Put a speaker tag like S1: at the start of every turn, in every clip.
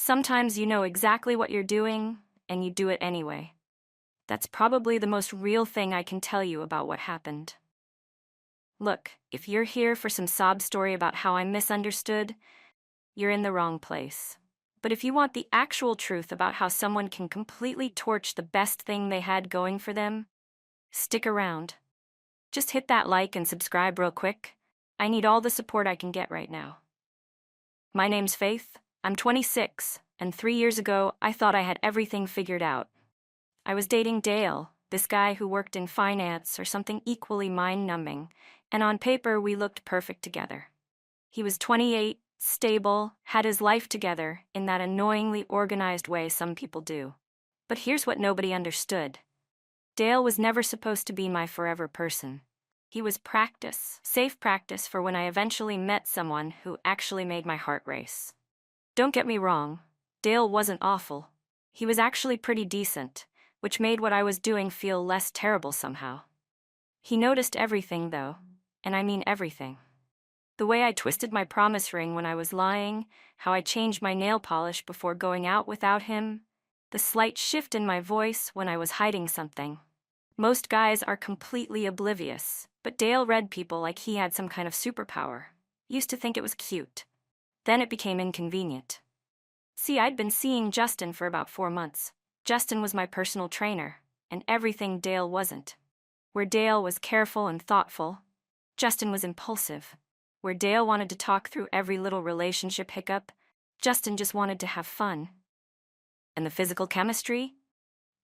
S1: Sometimes you know exactly what you're doing, and you do it anyway. That's probably the most real thing I can tell you about what happened. Look, if you're here for some sob story about how I'm misunderstood, you're in the wrong place. But if you want the actual truth about how someone can completely torch the best thing they had going for them, stick around. Just hit that like and subscribe real quick. I need all the support I can get right now. My name's Faith. I'm 26, and 3 years ago, I thought I had everything figured out. I was dating Dale, this guy who worked in finance or something equally mind-numbing, and on paper we looked perfect together. He was 28, stable, had his life together in that annoyingly organized way some people do. But here's what nobody understood. Dale was never supposed to be my forever person. He was practice, safe practice for when I eventually met someone who actually made my heart race. Don't get me wrong, Dale wasn't awful. He was actually pretty decent, which made what I was doing feel less terrible somehow. He noticed everything, though, and I mean everything. The way I twisted my promise ring when I was lying, how I changed my nail polish before going out without him, the slight shift in my voice when I was hiding something. Most guys are completely oblivious, but Dale read people like he had some kind of superpower. Used to think it was cute. Then it became inconvenient. See, I'd been seeing Justin for about 4 months. Justin was my personal trainer, and everything Dale wasn't. Where Dale was careful and thoughtful, Justin was impulsive. Where Dale wanted to talk through every little relationship hiccup, Justin just wanted to have fun. And the physical chemistry?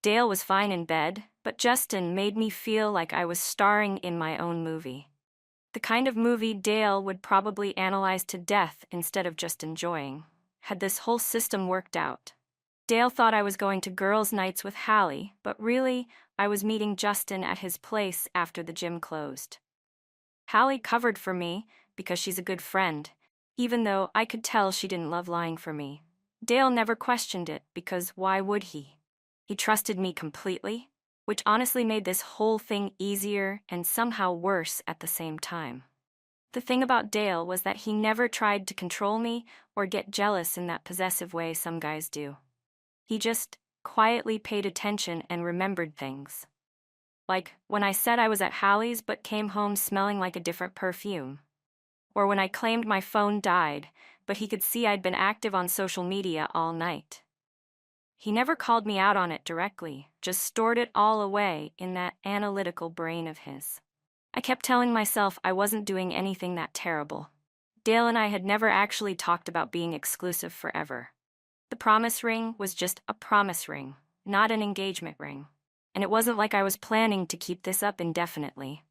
S1: Dale was fine in bed, but Justin made me feel like I was starring in my own movie. The kind of movie Dale would probably analyze to death instead of just enjoying. Had this whole system worked out? Dale thought I was going to girls' nights with Hallie, but really, I was meeting Justin at his place after the gym closed. Hallie covered for me because she's a good friend, even though I could tell she didn't love lying for me. Dale never questioned it because why would he? He trusted me completely, which honestly made this whole thing easier and somehow worse at the same time. The thing about Dale was that he never tried to control me or get jealous in that possessive way some guys do. He just quietly paid attention and remembered things. Like when I said I was at Hallie's but came home smelling like a different perfume. Or when I claimed my phone died, but he could see I'd been active on social media all night. He never called me out on it directly, just stored it all away in that analytical brain of his. I kept telling myself I wasn't doing anything that terrible. Dale and I had never actually talked about being exclusive forever. The promise ring was just a promise ring, not an engagement ring. And it wasn't like I was planning to keep this up indefinitely.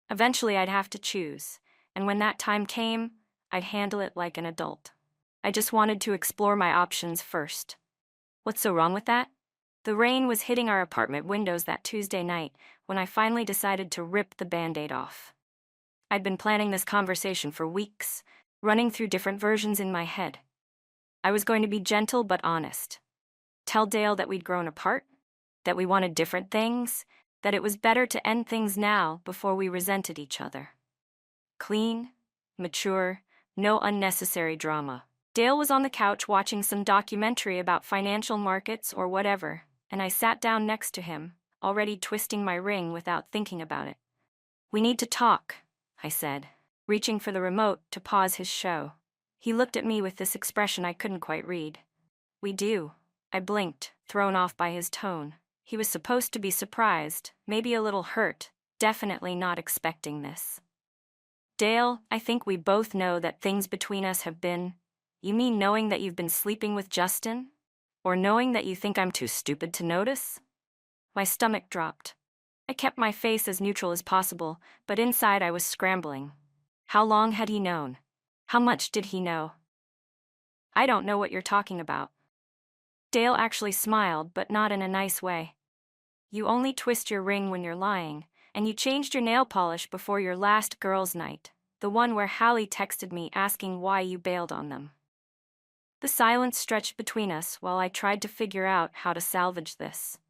S1: Eventually I'd have to choose, and when that time came, I'd handle it like an adult. I just wanted to explore my options first. What's so wrong with that? The rain was hitting our apartment windows that Tuesday night when I finally decided to rip the Band-Aid off. I'd been planning this conversation for weeks, running through different versions in my head. I was going to be gentle but honest. Tell Dale that we'd grown apart, that we wanted different things, that it was better to end things now before we resented each other. Clean, mature, no unnecessary drama. Dale was on the couch watching some documentary about financial markets or whatever, and I sat down next to him, already twisting my ring without thinking about it. "We need to talk," I said, reaching for the remote to pause his show. He looked at me with this expression I couldn't quite read. "We do." I blinked, thrown off by his tone. He was supposed to be surprised, maybe a little hurt, definitely not expecting this. "Dale, I think we both know that things between us have been..." "You mean knowing that you've been sleeping with Justin? Or knowing that you think I'm too stupid to notice?" My stomach dropped. I kept my face as neutral as possible, but inside I was scrambling. How long had he known? How much did he know? "I don't know what you're talking about." Dale actually smiled, but not in a nice way. "You only twist your ring when you're lying, and you changed your nail polish before your last girls' night, the one where Hallie texted me asking why you bailed on them." The silence stretched between us while I tried to figure out how to salvage this.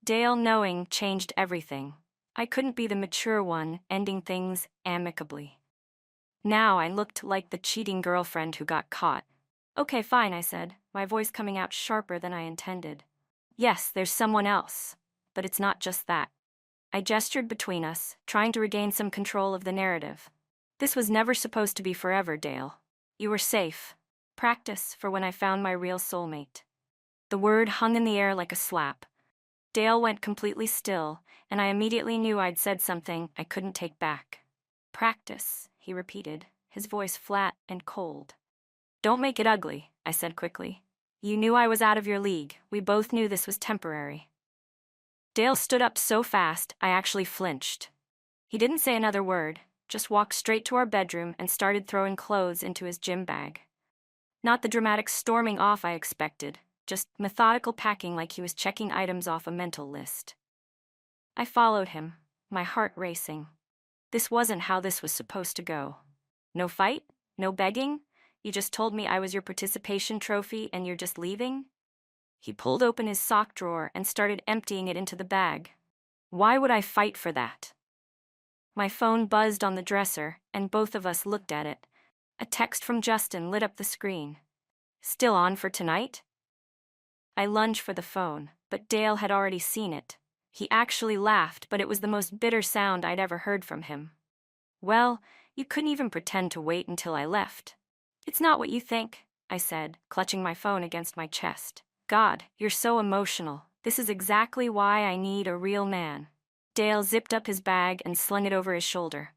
S1: Dale knowing changed everything. I couldn't be the mature one, ending things amicably. Now I looked like the cheating girlfriend who got caught. Okay, fine, I said, my voice coming out sharper than I intended. Yes, there's someone else, but it's not just that. I gestured between us, trying to regain some control of the narrative. This was never supposed to be forever, Dale. You were safe. Practice for when I found my real soulmate. The word hung in the air like a slap. Dale went completely still, and I immediately knew I'd said something I couldn't take back. Practice, he repeated, his voice flat and cold. Don't make it ugly, I said quickly. You knew I was out of your league. We both knew this was temporary. Dale stood up so fast, I actually flinched. He didn't say another word, just walked straight to our bedroom and started throwing clothes into his gym bag. Not the dramatic storming off I expected, just methodical packing like he was checking items off a mental list. I followed him, my heart racing. This wasn't how this was supposed to go. No fight? No begging? You just told me I was your participation trophy and you're just leaving? He pulled open his sock drawer and started emptying it into the bag. Why would I fight for that? My phone buzzed on the dresser, and both of us looked at it. A text from Justin lit up the screen. Still on for tonight? I lunged for the phone, but Dale had already seen it. He actually laughed, but it was the most bitter sound I'd ever heard from him. Well, you couldn't even pretend to wait until I left. It's not what you think, I said, clutching my phone against my chest. God, you're so emotional. This is exactly why I need a real man. Dale zipped up his bag and slung it over his shoulder.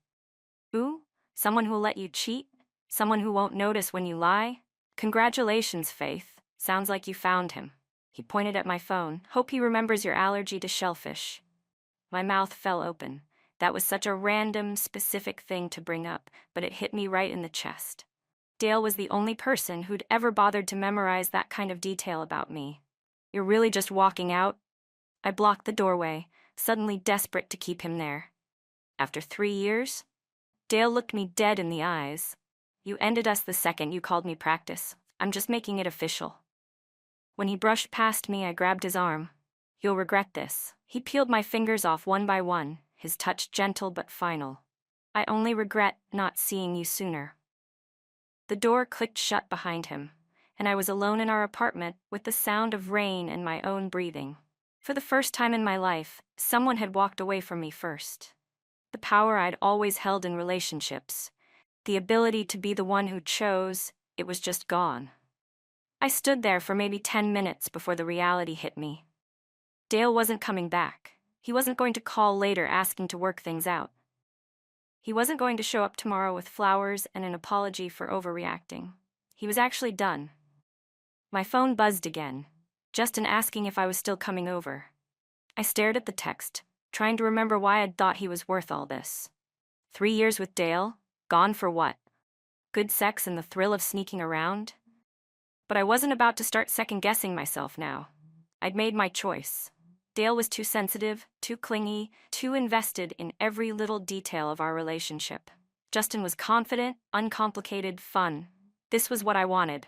S1: Ooh, someone who'll let you cheat? Someone who won't notice when you lie? Congratulations, Faith. Sounds like you found him. He pointed at my phone. Hope he remembers your allergy to shellfish. My mouth fell open. That was such a random, specific thing to bring up, but it hit me right in the chest. Dale was the only person who'd ever bothered to memorize that kind of detail about me. You're really just walking out? I blocked the doorway, suddenly desperate to keep him there. After 3 years? Dale looked me dead in the eyes. You ended us the second you called me practice. I'm just making it official. When he brushed past me, I grabbed his arm. You'll regret this. He peeled my fingers off one by one, his touch gentle but final. I only regret not seeing you sooner. The door clicked shut behind him, and I was alone in our apartment with the sound of rain and my own breathing. For the first time in my life, someone had walked away from me first. The power I'd always held in relationships, the ability to be the one who chose, it was just gone. I stood there for maybe 10 minutes before the reality hit me. Dale wasn't coming back. He wasn't going to call later asking to work things out. He wasn't going to show up tomorrow with flowers and an apology for overreacting. He was actually done. My phone buzzed again, Justin asking if I was still coming over. I stared at the text, trying to remember why I'd thought he was worth all this. 3 years with Dale, gone for what? Good sex and the thrill of sneaking around? But I wasn't about to start second-guessing myself now. I'd made my choice. Dale was too sensitive, too clingy, too invested in every little detail of our relationship. Justin was confident, uncomplicated, fun. This was what I wanted.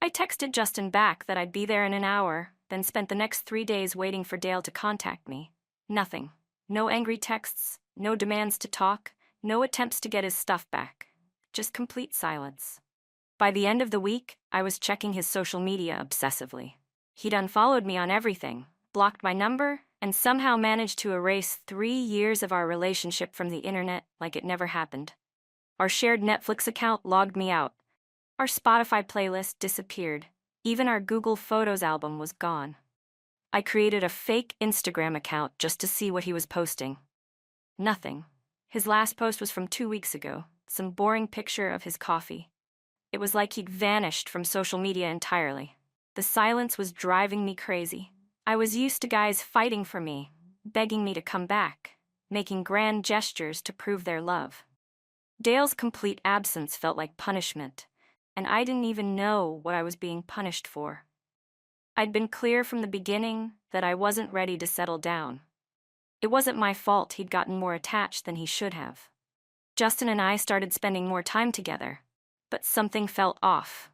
S1: I texted Justin back that I'd be there in an hour, then spent the next 3 days waiting for Dale to contact me. Nothing. No angry texts, no demands to talk, no attempts to get his stuff back. Just complete silence. By the end of the week, I was checking his social media obsessively. He'd unfollowed me on everything, blocked my number, and somehow managed to erase 3 years of our relationship from the internet like it never happened. Our shared Netflix account logged me out. Our Spotify playlist disappeared. Even our Google Photos album was gone. I created a fake Instagram account just to see what he was posting. Nothing. His last post was from 2 weeks ago, some boring picture of his coffee. It was like he'd vanished from social media entirely. The silence was driving me crazy. I was used to guys fighting for me, begging me to come back, making grand gestures to prove their love. Dale's complete absence felt like punishment, and I didn't even know what I was being punished for. I'd been clear from the beginning that I wasn't ready to settle down. It wasn't my fault he'd gotten more attached than he should have. Justin and I started spending more time together, but something felt off.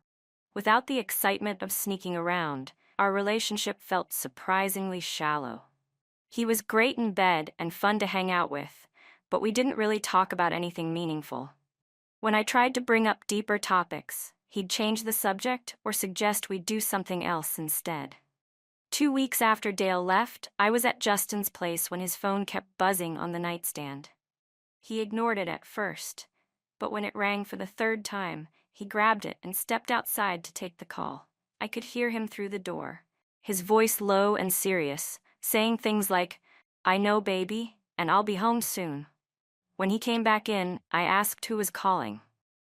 S1: Without the excitement of sneaking around, our relationship felt surprisingly shallow. He was great in bed and fun to hang out with, but we didn't really talk about anything meaningful. When I tried to bring up deeper topics, he'd change the subject or suggest we do something else instead. 2 weeks after Dale left, I was at Justin's place when his phone kept buzzing on the nightstand. He ignored it at first, but when it rang for the third time, he grabbed it and stepped outside to take the call. I could hear him through the door, his voice low and serious, saying things like, "I know, baby, and I'll be home soon." When he came back in, I asked who was calling.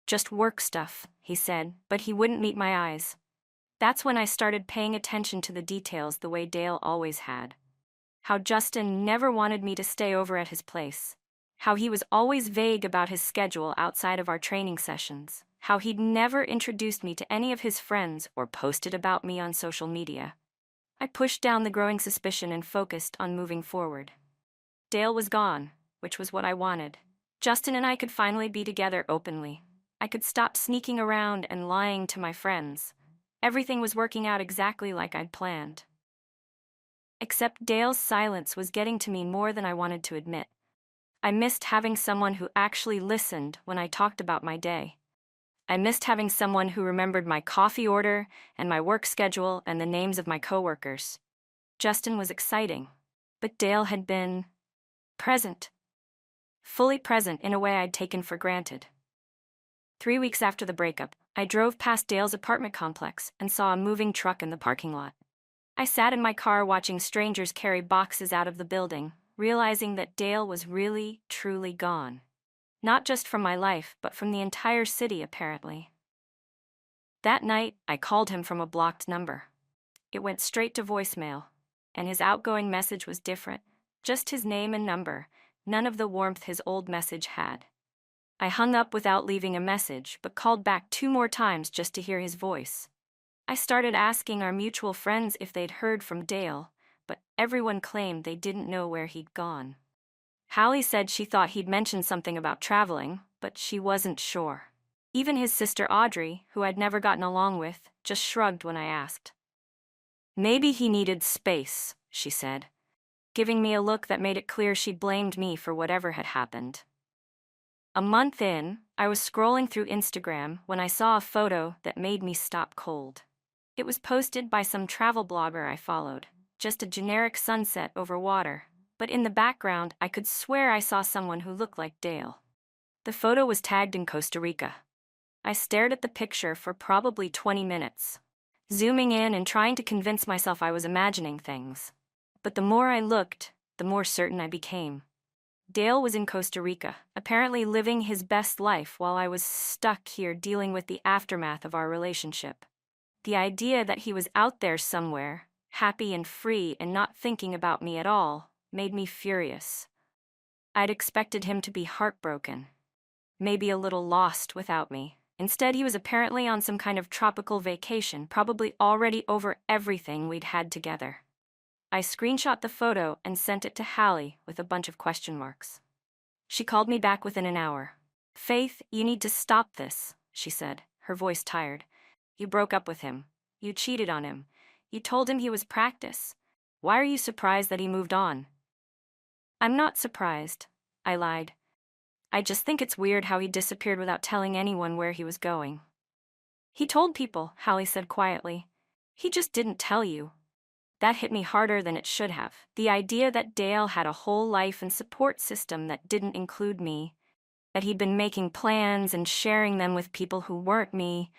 S1: "Just work stuff," he said, but he wouldn't meet my eyes. That's when I started paying attention to the details the way Dale always had. How Justin never wanted me to stay over at his place. How he was always vague about his schedule outside of our training sessions. How he'd never introduced me to any of his friends or posted about me on social media. I pushed down the growing suspicion and focused on moving forward. Dale was gone, which was what I wanted. Justin and I could finally be together openly. I could stop sneaking around and lying to my friends. Everything was working out exactly like I'd planned. Except Dale's silence was getting to me more than I wanted to admit. I missed having someone who actually listened when I talked about my day. I missed having someone who remembered my coffee order and my work schedule and the names of my coworkers. Justin was exciting, but Dale had been present. Fully present in a way I'd taken for granted. 3 weeks after the breakup, I drove past Dale's apartment complex and saw a moving truck in the parking lot. I sat in my car watching strangers carry boxes out of the building, realizing that Dale was really, truly gone. Not just from my life, but from the entire city, apparently. That night, I called him from a blocked number. It went straight to voicemail, and his outgoing message was different. Just his name and number, none of the warmth his old message had. I hung up without leaving a message, but called back 2 more times just to hear his voice. I started asking our mutual friends if they'd heard from Dale, but everyone claimed they didn't know where he'd gone. Hallie said she thought he'd mentioned something about traveling, but she wasn't sure. Even his sister Audrey, who I'd never gotten along with, just shrugged when I asked. "Maybe he needed space," she said, giving me a look that made it clear she blamed me for whatever had happened. A month in, I was scrolling through Instagram when I saw a photo that made me stop cold. It was posted by some travel blogger I followed, just a generic sunset over water, but in the background I could swear I saw someone who looked like Dale. The photo was tagged in Costa Rica. I stared at the picture for probably 20 minutes, zooming in and trying to convince myself I was imagining things. But the more I looked, the more certain I became. Dale was in Costa Rica, apparently living his best life while I was stuck here dealing with the aftermath of our relationship. The idea that he was out there somewhere, happy and free and not thinking about me at all, made me furious. I'd expected him to be heartbroken, maybe a little lost without me. Instead, he was apparently on some kind of tropical vacation, probably already over everything we'd had together. I screenshot the photo and sent it to Hallie with a bunch of question marks. She called me back within an hour. "Faith, you need to stop this," she said, her voice tired. "You broke up with him. You cheated on him. You told him he was practice. Why are you surprised that he moved on?" "I'm not surprised," I lied. "I just think it's weird how he disappeared without telling anyone where he was going." "He told people," Hallie said quietly. "He just didn't tell you." That hit me harder than it should have. The idea that Dale had a whole life and support system that didn't include me, that he'd been making plans and sharing them with people who weren't me,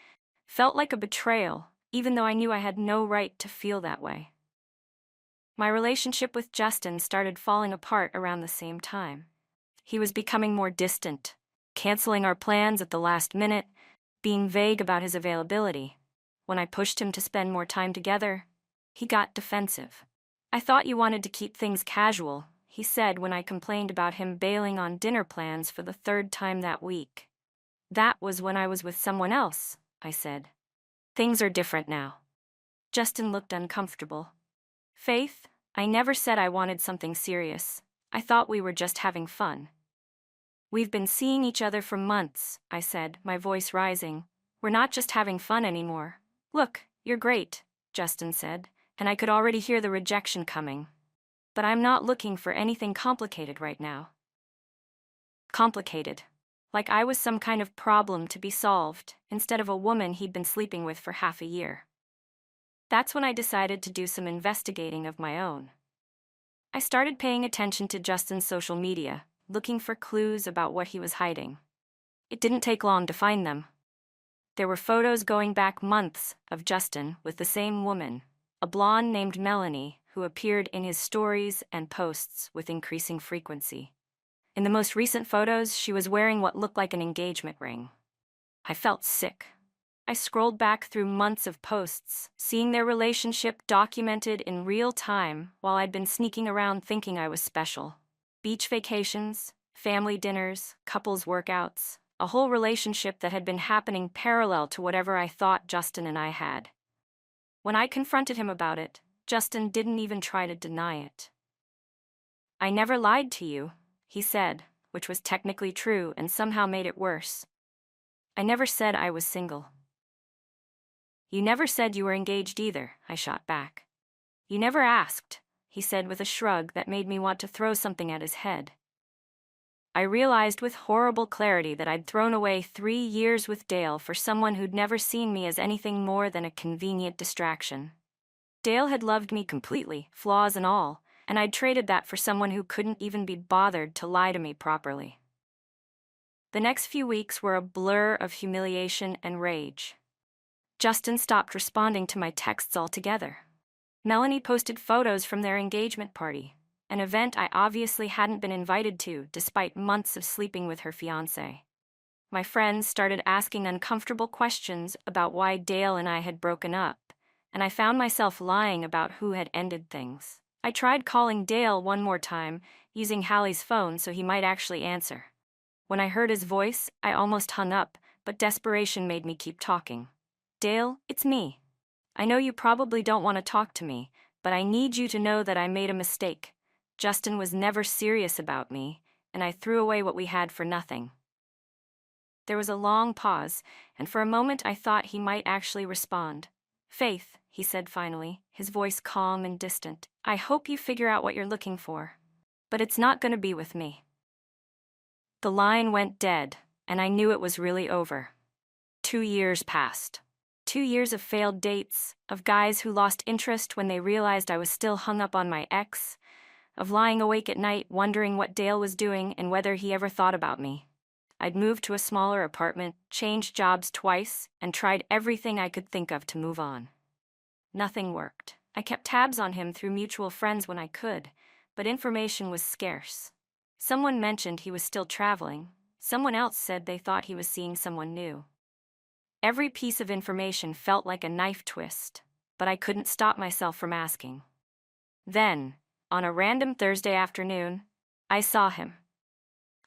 S1: felt like a betrayal, even though I knew I had no right to feel that way. My relationship with Justin started falling apart around the same time. He was becoming more distant, canceling our plans at the last minute, being vague about his availability. When I pushed him to spend more time together, he got defensive. "I thought you wanted to keep things casual," he said when I complained about him bailing on dinner plans for the 3rd time that week. "That was when I was with someone else," I said. "Things are different now." Justin looked uncomfortable. "Faith, I never said I wanted something serious. I thought we were just having fun." "We've been seeing each other for months," I said, my voice rising. "We're not just having fun anymore." "Look, you're great," Justin said, and I could already hear the rejection coming. "But I'm not looking for anything complicated right now." Complicated. like I was some kind of problem to be solved, instead of a woman he'd been sleeping with for half a year. That's when I decided to do some investigating of my own. I started paying attention to Justin's social media, looking for clues about what he was hiding. It didn't take long to find them. There were photos going back months of Justin with the same woman, a blonde named Melanie, who appeared in his stories and posts with increasing frequency. In the most recent photos, she was wearing what looked like an engagement ring. I felt sick. I scrolled back through months of posts, seeing their relationship documented in real time while I'd been sneaking around thinking I was special. Beach vacations, family dinners, couples workouts, a whole relationship that had been happening parallel to whatever I thought Justin and I had. When I confronted him about it, Justin didn't even try to deny it. "I never lied to you," he said, which was technically true and somehow made it worse. "I never said I was single." "You never said you were engaged either," I shot back. "You never asked," he said with a shrug that made me want to throw something at his head. I realized with horrible clarity that I'd thrown away 3 years with Dale for someone who'd never seen me as anything more than a convenient distraction. Dale had loved me completely, flaws and all, and I'd traded that for someone who couldn't even be bothered to lie to me properly. The next few weeks were a blur of humiliation and rage. Justin stopped responding to my texts altogether. Melanie posted photos from their engagement party, an event I obviously hadn't been invited to despite months of sleeping with her fiancé. My friends started asking uncomfortable questions about why Dale and I had broken up, and I found myself lying about who had ended things. I tried calling Dale one more time, using Hallie's phone so he might actually answer. When I heard his voice, I almost hung up, but desperation made me keep talking. "Dale, it's me. I know you probably don't want to talk to me, but I need you to know that I made a mistake. Justin was never serious about me, and I threw away what we had for nothing." There was a long pause, and for a moment I thought he might actually respond. "Faith," he said finally, his voice calm and distant, "I hope you figure out what you're looking for. But it's not going to be with me." The line went dead, and I knew it was really over. 2 years passed. 2 years of failed dates, of guys who lost interest when they realized I was still hung up on my ex, of lying awake at night wondering what Dale was doing and whether he ever thought about me. I'd moved to a smaller apartment, changed jobs twice, and tried everything I could think of to move on. Nothing worked. I kept tabs on him through mutual friends when I could, but information was scarce. Someone mentioned he was still traveling. Someone else said they thought he was seeing someone new. Every piece of information felt like a knife twist, but I couldn't stop myself from asking. Then, on a random Thursday afternoon, I saw him.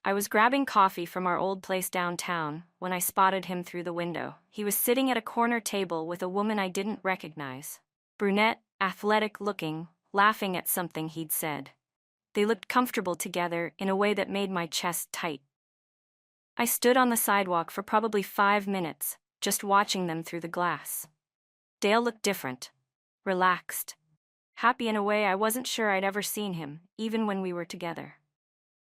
S1: I was grabbing coffee from our old place downtown when I spotted him through the window. He was sitting at a corner table with a woman I didn't recognize. Brunette, athletic-looking, laughing at something he'd said. They looked comfortable together in a way that made my chest tight. I stood on the sidewalk for probably 5 minutes, just watching them through the glass. Dale looked different, relaxed, happy in a way I wasn't sure I'd ever seen him, even when we were together.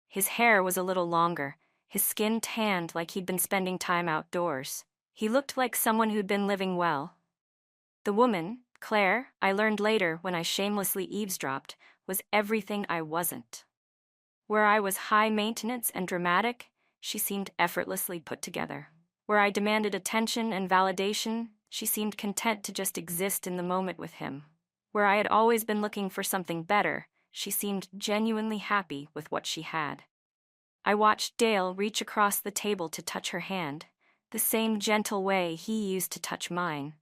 S1: His hair was a little longer, his skin tanned like he'd been spending time outdoors. He looked like someone who'd been living well. The woman, Claire, I learned later when I shamelessly eavesdropped, was everything I wasn't. Where I was high maintenance and dramatic, she seemed effortlessly put together. Where I demanded attention and validation, she seemed content to just exist in the moment with him. Where I had always been looking for something better, she seemed genuinely happy with what she had. I watched Dale reach across the table to touch her hand, the same gentle way he used to touch mine,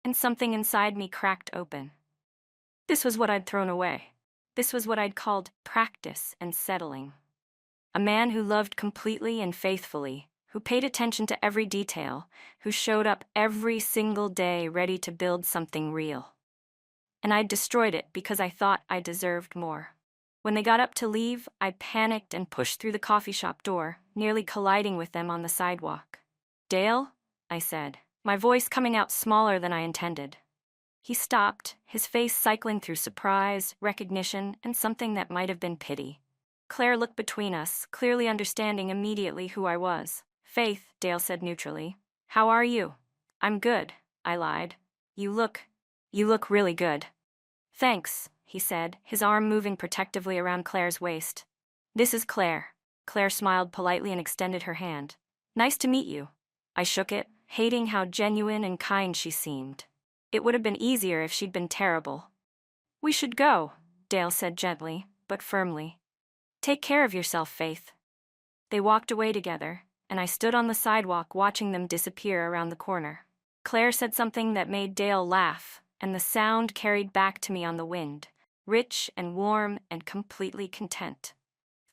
S1: and something inside me cracked open. This was what I'd thrown away. This was what I'd called practice and settling. A man who loved completely and faithfully, who paid attention to every detail, who showed up every single day ready to build something real. And I'd destroyed it because I thought I deserved more. When they got up to leave, I panicked and pushed through the coffee shop door, nearly colliding with them on the sidewalk. "Dale?" I said, my voice coming out smaller than I intended. He stopped, his face cycling through surprise, recognition, and something that might have been pity. Claire looked between us, clearly understanding immediately who I was. Faith, Dale said neutrally. How are you? I'm good, I lied. You look really good. Thanks, he said, his arm moving protectively around Claire's waist. This is Claire. Claire smiled politely and extended her hand. Nice to meet you. I shook it, hating how genuine and kind she seemed. It would have been easier if she'd been terrible. We should go, Dale said gently, but firmly. Take care of yourself, Faith. They walked away together, and I stood on the sidewalk watching them disappear around the corner. Claire said something that made Dale laugh, and the sound carried back to me on the wind, rich and warm and completely content.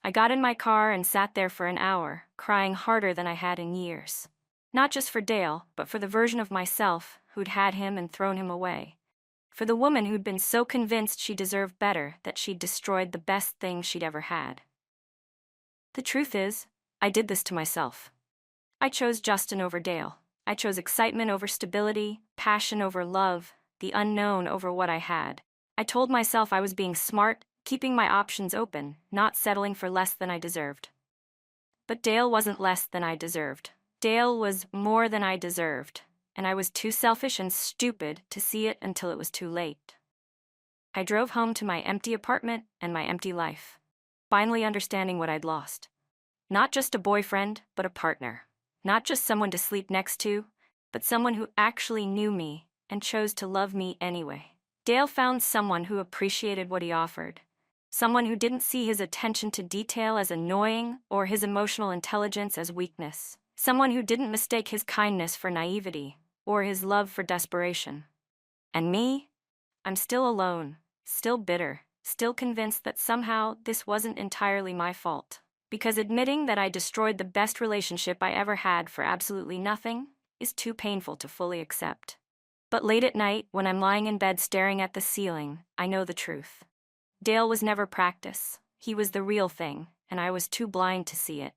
S1: I got in my car and sat there for an hour, crying harder than I had in years. Not just for Dale, but for the version of myself who'd had him and thrown him away. For the woman who'd been so convinced she deserved better that she'd destroyed the best thing she'd ever had. The truth is, I did this to myself. I chose Justin over Dale. I chose excitement over stability, passion over love, the unknown over what I had. I told myself I was being smart, keeping my options open, not settling for less than I deserved. But Dale wasn't less than I deserved. Dale was more than I deserved, and I was too selfish and stupid to see it until it was too late. I drove home to my empty apartment and my empty life, finally understanding what I'd lost. Not just a boyfriend, but a partner. Not just someone to sleep next to, but someone who actually knew me and chose to love me anyway. Dale found someone who appreciated what he offered. Someone who didn't see his attention to detail as annoying or his emotional intelligence as weakness. Someone who didn't mistake his kindness for naivety or his love for desperation. And me? I'm still alone, still bitter, still convinced that somehow this wasn't entirely my fault. Because admitting that I destroyed the best relationship I ever had for absolutely nothing is too painful to fully accept. But late at night, when I'm lying in bed staring at the ceiling, I know the truth. Dale was never practice. He was the real thing, and I was too blind to see it.